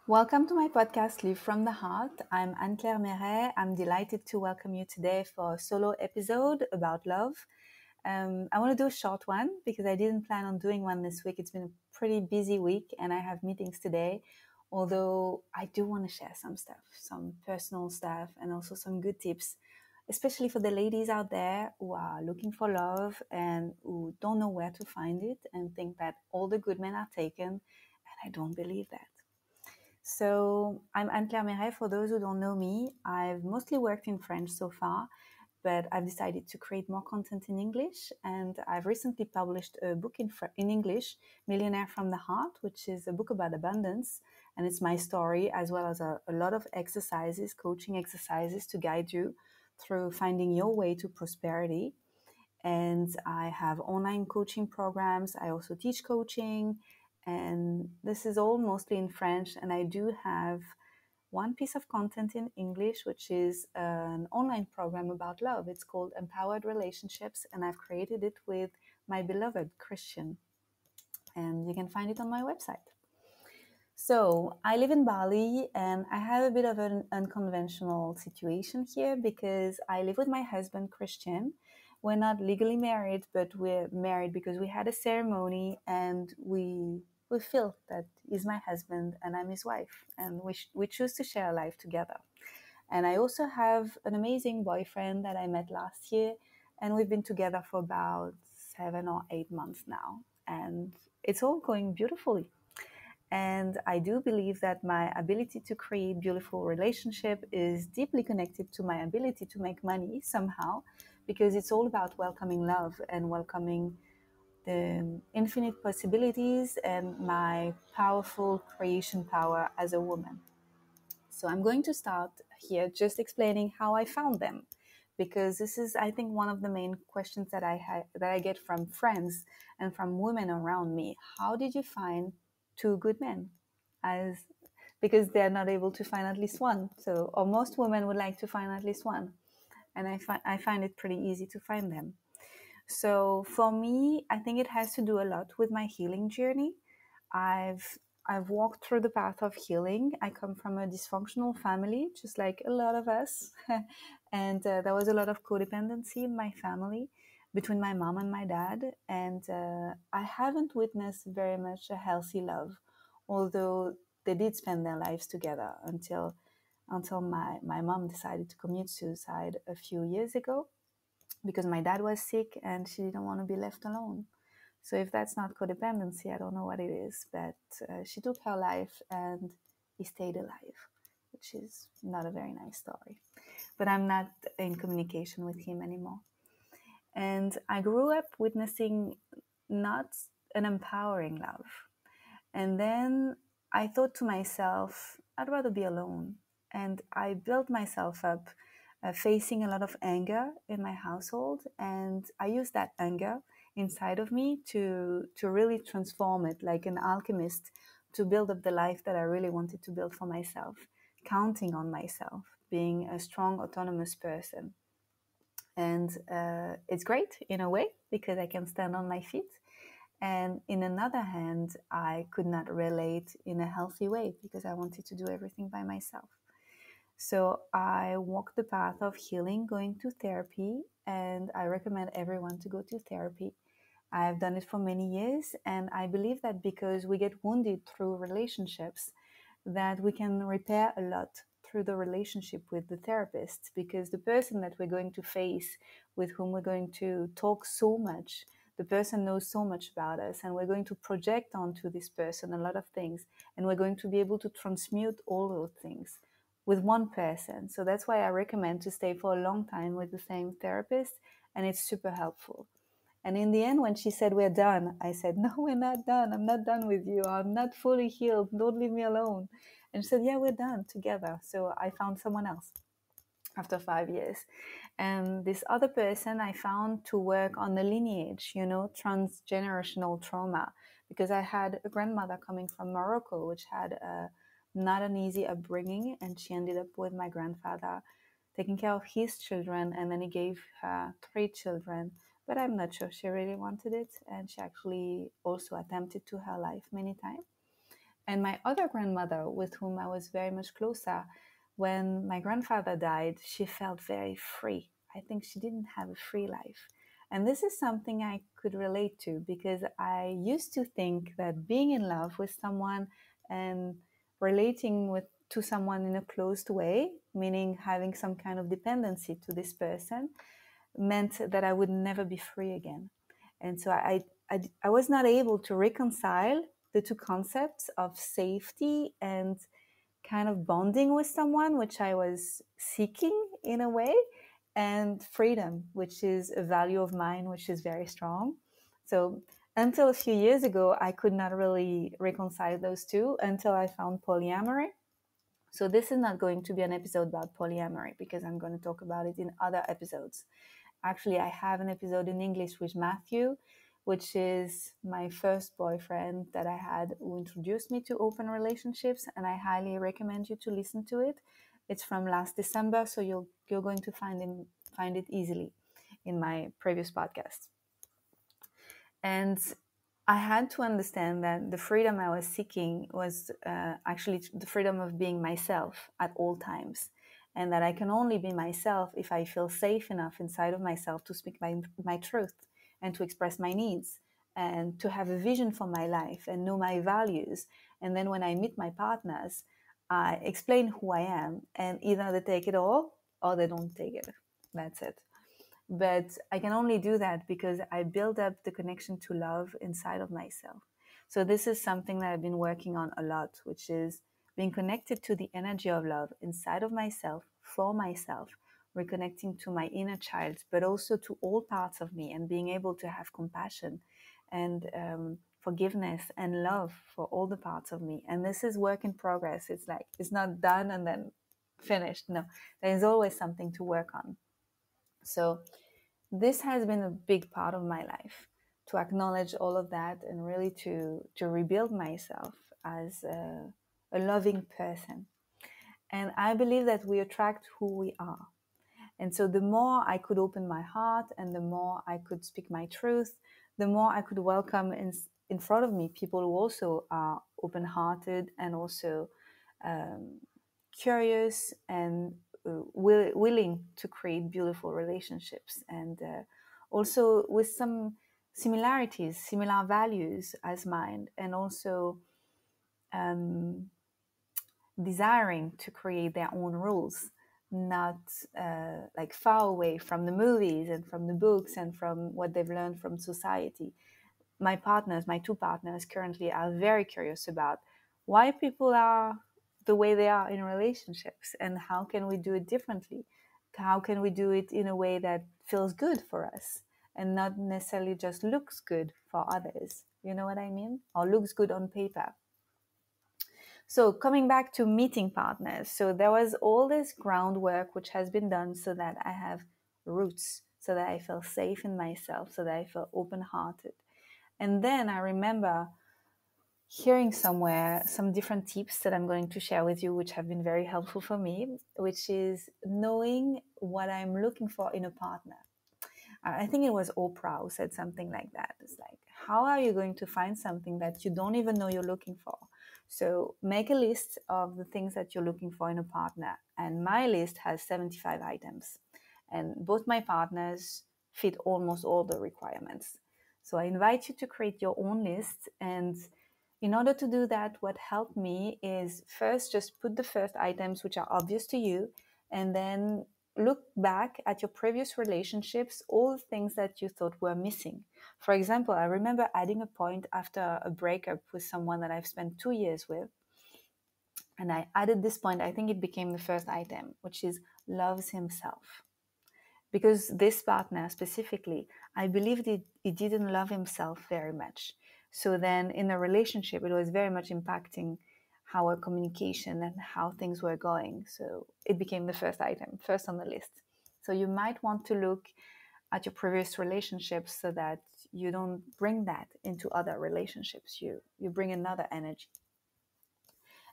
Welcome to my podcast, Live from the Heart. I'm Anne-Claire Meret. I'm delighted to welcome you today for a solo episode about love. I want to do a short one because I didn't plan on doing one this week. It's been a pretty busy week and I have meetings today. Although I do want to share some stuff, some personal stuff, and also some good tips, especially for the ladies out there who are looking for love and who don't know where to find it and think that all the good men are taken. And I don't believe that. So I'm Anne-Claire Meret. For those who don't know me, I've mostly worked in French so far, but I've decided to create more content in English. And I've recently published a book in English, Millionaire from the Heart, which is a book about abundance. And it's my story, as well as a lot of exercises, coaching exercises to guide you through finding your way to prosperity. And I have online coaching programs. I also teach coaching. And this is all mostly in French. And I do have one piece of content in English, which is an online program about love. It's called Empowered Relationships, and I've created it with my beloved Christian. And you can find it on my website. So I live in Bali, and I have a bit of an unconventional situation here because I live with my husband, Christian. We're not legally married, but we're married because we had a ceremony and we feel that he's my husband and I'm his wife, and we choose to share life together. And I also have an amazing boyfriend that I met last year, and we've been together for about 7 or 8 months now, and it's all going beautifully. And I do believe that my ability to create beautiful relationship is deeply connected to my ability to make money somehow, because it's all about welcoming love and welcoming the infinite possibilities and my powerful creation power as a woman. So I'm going to start here just explaining how I found them, because this is, I think, one of the main questions that I get from friends and from women around me. How did you find two good men? Because they're not able to find at least one. So, or most women would like to find at least one, and I find it pretty easy to find them. So for me, I think it has to do a lot with my healing journey. I've walked through the path of healing. I come from a dysfunctional family, just like a lot of us. And there was a lot of codependency in my family between my mom and my dad. And I haven't witnessed very much a healthy love, although they did spend their lives together until my mom decided to commit suicide a few years ago because my dad was sick and she didn't want to be left alone. So if that's not codependency, I don't know what it is. But she took her life and he stayed alive, which is not a very nice story. But I'm not in communication with him anymore. And I grew up witnessing not an empowering love. And then I thought to myself, I'd rather be alone. And I built myself up facing a lot of anger in my household. And I used that anger inside of me to really transform it like an alchemist, to build up the life that I really wanted to build for myself, counting on myself, being a strong, autonomous person. And it's great in a way because I can stand on my feet. And in another hand, I could not relate in a healthy way because I wanted to do everything by myself. So I walked the path of healing, going to therapy, and I recommend everyone to go to therapy. I've done it for many years, and I believe that because we get wounded through relationships, that we can repair a lot through the relationship with the therapist, because the person that we're going to face, with whom we're going to talk so much, the person knows so much about us, and we're going to project onto this person a lot of things, and we're going to be able to transmute all those things with one person. So that's why I recommend to stay for a long time with the same therapist, and it's super helpful. And in the end, when she said, we're done, I said, no, we're not done. I'm not done with you. I'm not fully healed. Don't leave me alone. And she said, yeah, we're done together. So I found someone else after 5 years. And this other person I found to work on the lineage, transgenerational trauma, because I had a grandmother coming from Morocco, which had not an easy upbringing, and she ended up with my grandfather taking care of his children, and then he gave her 3 children, but I'm not sure she really wanted it, and she actually also attempted to her life many times. And my other grandmother, with whom I was very much closer, when my grandfather died, she felt very free. I think she didn't have a free life. And this is something I could relate to, because I used to think that being in love with someone and relating to someone in a closed way, meaning having some kind of dependency to this person, meant that I would never be free again. And so I was not able to reconcile the two concepts of safety and kind of bonding with someone, which I was seeking in a way, and freedom, which is a value of mine, which is very strong. So until a few years ago, I could not really reconcile those two until I found polyamory. So this is not going to be an episode about polyamory, because I'm going to talk about it in other episodes. Actually, I have an episode in English with Matthew, which is my first boyfriend that I had, who introduced me to open relationships, and I highly recommend you to listen to it. It's from last December, so you're going to find it easily in my previous podcast. And I had to understand that the freedom I was seeking was actually the freedom of being myself at all times, and that I can only be myself if I feel safe enough inside of myself to speak my truth and to express my needs and to have a vision for my life and know my values. And then when I meet my partners, I explain who I am, and either they take it all or they don't take it. That's it. But I can only do that because I build up the connection to love inside of myself. So this is something that I've been working on a lot, which is being connected to the energy of love inside of myself, for myself, reconnecting to my inner child, but also to all parts of me, and being able to have compassion and forgiveness and love for all the parts of me. And this is work in progress. It's like, it's not done and then finished. No, there's always something to work on. So this has been a big part of my life, to acknowledge all of that and really to rebuild myself as a loving person. And I believe that we attract who we are. And so the more I could open my heart and the more I could speak my truth, the more I could welcome in front of me people who also are open-hearted and also curious and willing to create beautiful relationships, and also with some similarities, similar values as mine, and also desiring to create their own rules, not like far away from the movies and from the books and from what they've learned from society. My two partners currently are very curious about why people are the way they are in relationships, and how can we do it differently? How can we do it in a way that feels good for us and not necessarily just looks good for others? You know what I mean? Or looks good on paper. So coming back to meeting partners, so there was all this groundwork which has been done so that I have roots, so that I feel safe in myself, so that I feel open-hearted. And then I remember hearing somewhere some different tips that I'm going to share with you, which have been very helpful for me, which is knowing what I'm looking for in a partner. I think it was Oprah who said something like that. It's like, how are you going to find something that you don't even know you're looking for? So make a list of the things that you're looking for in a partner. And my list has 75 items. And both my partners fit almost all the requirements. So I invite you to create your own list. And in order to do that, what helped me is first just put the first items which are obvious to you, and then look back at your previous relationships, all the things that you thought were missing. For example, I remember adding a point after a breakup with someone that I've spent 2 years with. And I added this point, I think it became the first item, which is loves himself. Because this partner specifically, I believed he didn't love himself very much. So then in a relationship, it was very much impacting our communication and how things were going. So it became the first item, first on the list. So you might want to look at your previous relationships so that you don't bring that into other relationships. You bring another energy.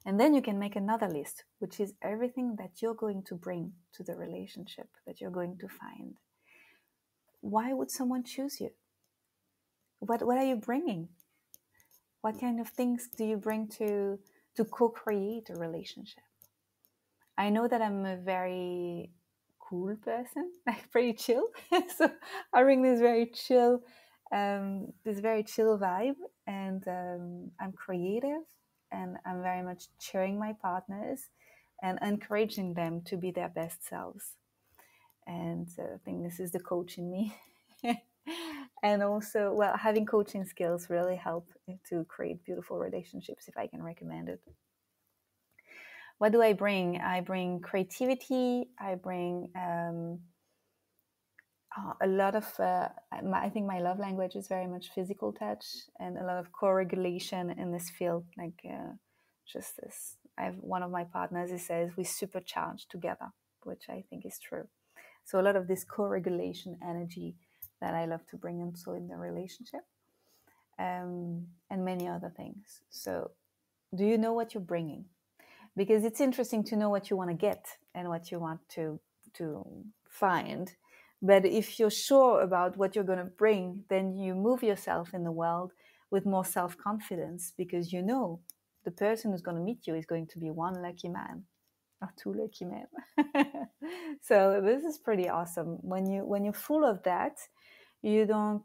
And then you can make another list, which is everything that you're going to bring to the relationship, that you're going to find. Why would someone choose you? What are you bringing? What kind of things do you bring to co-create a relationship? I know that I'm a very cool person, like pretty chill. So I bring this very chill vibe, and I'm creative, and I'm very much cheering my partners and encouraging them to be their best selves. And I think this is the coach in me. And also, well, having coaching skills really help to create beautiful relationships, if I can recommend it. What do I bring? I bring creativity. I bring a lot of, I think my love language is very much physical touch and a lot of co-regulation in this field. Like just this, I have one of my partners, he says we supercharge together, which I think is true. So a lot of this co-regulation energy that I love to bring also in the relationship, and many other things. So do you know what you're bringing? Because it's interesting to know what you want to get and what you want to find. But if you're sure about what you're going to bring, then you move yourself in the world with more self-confidence, because you know the person who's going to meet you is going to be one lucky man or two lucky men. So this is pretty awesome. When you're full of that, you don't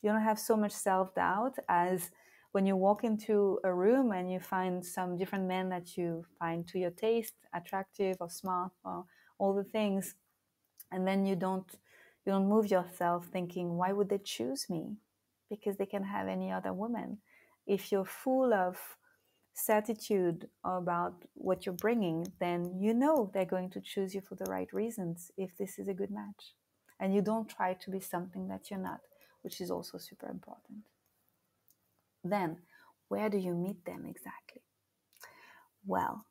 have so much self-doubt as when you walk into a room and you find some different men that you find to your taste attractive or smart or all the things, and then you don't move yourself thinking, why would they choose me? Because they can have any other woman. If you're full of certitude about what you're bringing, then you know they're going to choose you for the right reasons if this is a good match. And you don't try to be something that you're not, which is also super important. Then, where do you meet them exactly? Well,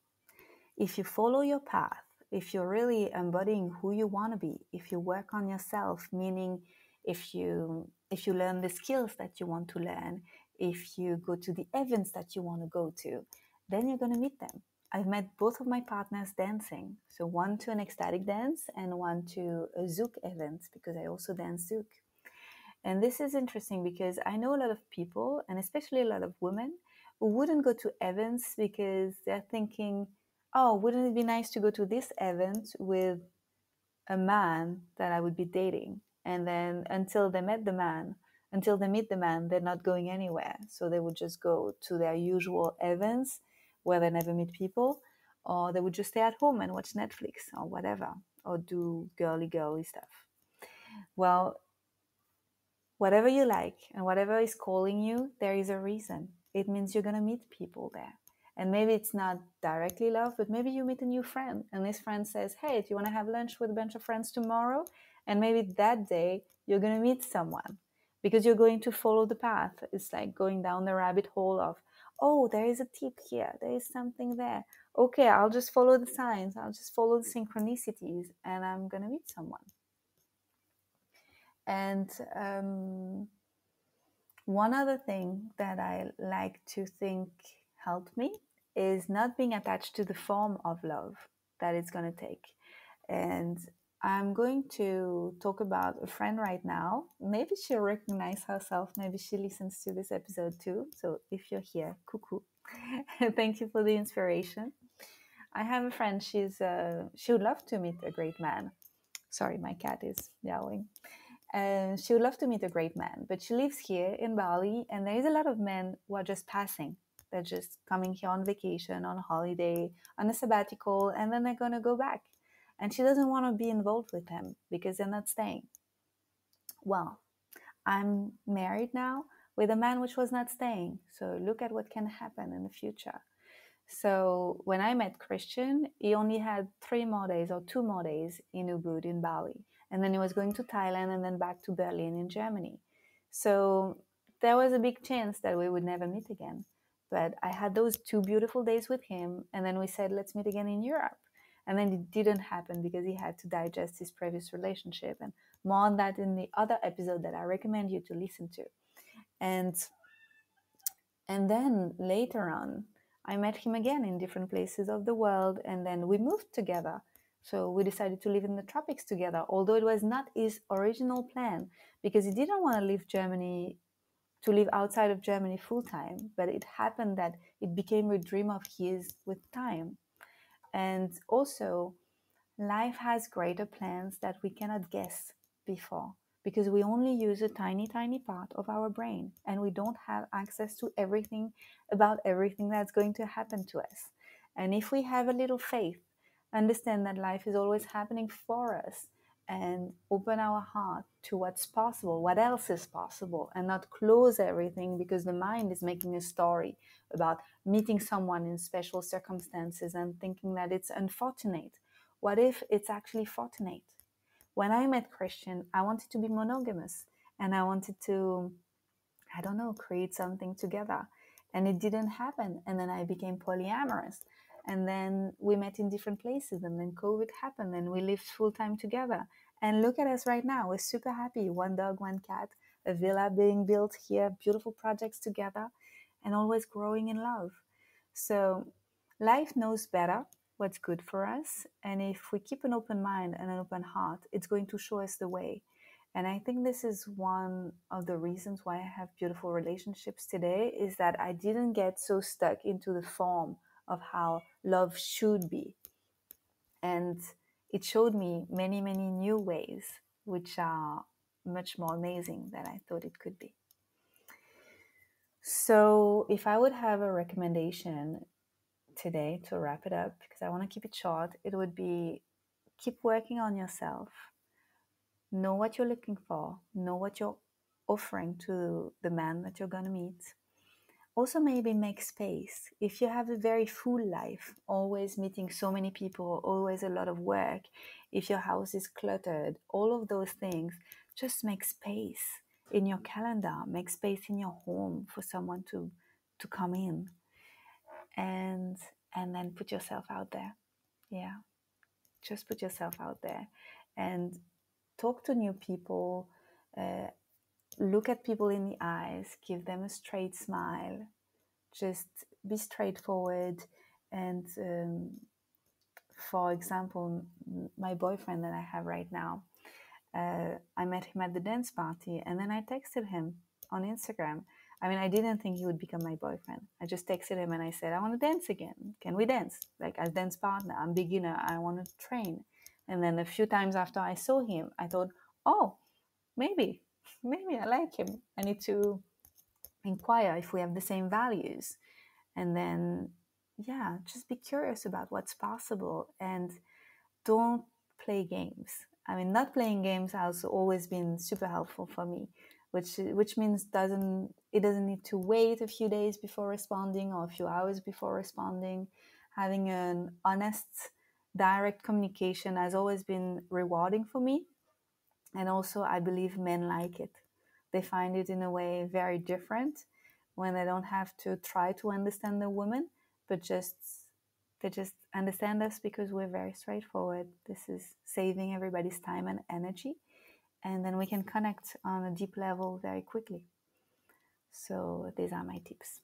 if you follow your path, if you're really embodying who you want to be, if you work on yourself, meaning if you learn the skills that you want to learn, if you go to the events that you want to go to, then you're going to meet them. I've met both of my partners dancing. So one to an ecstatic dance and one to a Zouk event, because I also dance Zouk. And this is interesting because I know a lot of people, and especially a lot of women, who wouldn't go to events because they're thinking, oh, wouldn't it be nice to go to this event with a man that I would be dating? And then until they meet the man, they're not going anywhere. So they would just go to their usual events where they never meet people, or they would just stay at home and watch Netflix or whatever, or do girly stuff. Well, whatever you like and whatever is calling you, there is a reason. It means you're going to meet people there. And maybe it's not directly love, but maybe you meet a new friend and this friend says, hey, do you want to have lunch with a bunch of friends tomorrow? And maybe that day you're going to meet someone because you're going to follow the path. It's like going down the rabbit hole of, oh, there is a tip here. There is something there. Okay, I'll just follow the signs. I'll just follow the synchronicities and I'm going to meet someone. And one other thing that I like to think helped me is not being attached to the form of love that it's going to take. And I'm going to talk about a friend right now. Maybe she'll recognize herself. Maybe she listens to this episode too. So if you're here, cuckoo. Thank you for the inspiration. I have a friend. She would love to meet a great man. Sorry, my cat is yowling. She would love to meet a great man, but she lives here in Bali, and there is a lot of men who are just passing. They're just coming here on vacation, on holiday, on a sabbatical, and then they're going to go back. And she doesn't want to be involved with them because they're not staying. Well, I'm married now with a man which was not staying. So look at what can happen in the future. So when I met Christian, he only had 3 more days or 2 more days in Ubud in Bali. And then he was going to Thailand and then back to Berlin in Germany. So there was a big chance that we would never meet again. But I had those 2 beautiful days with him. And then we said, let's meet again in Europe. And then it didn't happen because he had to digest his previous relationship. And more on that in the other episode that I recommend you to listen to. And then later on, I met him again in different places of the world, and then we moved together. So we decided to live in the tropics together, although it was not his original plan, because he didn't want to leave Germany to live outside of Germany full time, but it happened that it became a dream of his with time. And also, life has greater plans that we cannot guess before, because we only use a tiny, tiny part of our brain, and we don't have access to everything about everything that's going to happen to us. And if we have a little faith, understand that life is always happening for us, and open our heart to what's possible, what else is possible, and not close everything because the mind is making a story about meeting someone in special circumstances and thinking that it's unfortunate. What if it's actually fortunate? When I met Christian, I wanted to be monogamous, and I wanted to, I don't know, create something together. And it didn't happen. And then I became polyamorous. And then we met in different places. And then COVID happened and we lived full time together. And look at us right now. We're super happy. One dog, one cat, a villa being built here, beautiful projects together, and always growing in love. So life knows better what's good for us. And if we keep an open mind and an open heart, it's going to show us the way. And I think this is one of the reasons why I have beautiful relationships today, is that I didn't get so stuck into the form of how love should be. And it showed me many, many new ways, which are much more amazing than I thought it could be. So if I would have a recommendation today to wrap it up, because I want to keep it short, it would be keep working on yourself. Know what you're looking for. Know what you're offering to the man that you're going to meet. Also, maybe make space. If you have a very full life, always meeting so many people, always a lot of work, if your house is cluttered, all of those things, just make space in your calendar, make space in your home for someone to come in. And then put yourself out there. Yeah, just put yourself out there and talk to new people, look at people in the eyes, give them a straight smile, just be straightforward. And for example, my boyfriend that I have right now, I met him at the dance party, and then I texted him on Instagram. I mean, I didn't think he would become my boyfriend. I just texted him and I said, I want to dance again. Can we dance? Like, as dance partner, I'm beginner. I want to train. And then a few times after I saw him, I thought, oh, maybe I like him. I need to inquire if we have the same values. And then, yeah, just be curious about what's possible and don't play games. I mean, not playing games has always been super helpful for me, which means it doesn't need to wait a few days before responding or a few hours before responding. Having an honest, direct communication has always been rewarding for me. And also, I believe men like it. They find it in a way very different when they don't have to try to understand the woman, but they just understand us because we're very straightforward. This is saving everybody's time and energy. And then we can connect on a deep level very quickly. So these are my tips.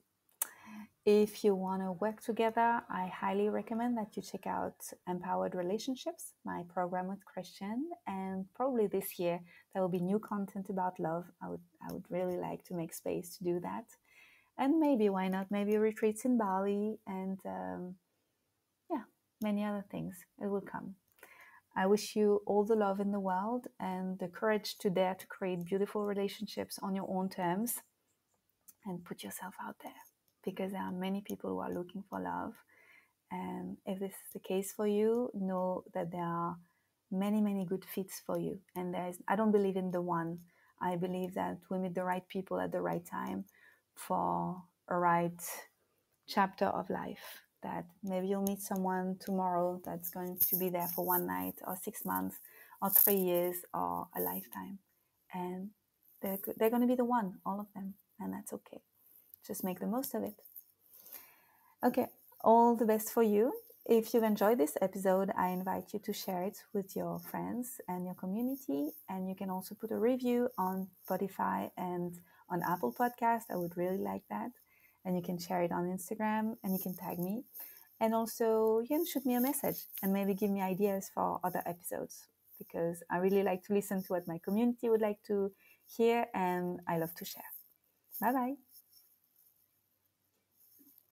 If you want to work together, I highly recommend that you check out Empowered Relationships, my program with Christian. And probably this year, there will be new content about love. I would really like to make space to do that. And maybe, why not, maybe retreats in Bali and many other things. It will come. I wish you all the love in the world and the courage to dare to create beautiful relationships on your own terms and put yourself out there, because there are many people who are looking for love. And if this is the case for you, know that there are many, many good fits for you. And I don't believe in the one. I believe that we meet the right people at the right time for a right chapter of life. That maybe you'll meet someone tomorrow that's going to be there for one night or 6 months or 3 years or a lifetime. And they're going to be the one, all of them. And that's okay. Just make the most of it. Okay, all the best for you. If you've enjoyed this episode, I invite you to share it with your friends and your community. And you can also put a review on Spotify and on Apple Podcast. I would really like that. And you can share it on Instagram and you can tag me. And also, you can shoot me a message and maybe give me ideas for other episodes, because I really like to listen to what my community would like to hear and I love to share. Bye bye.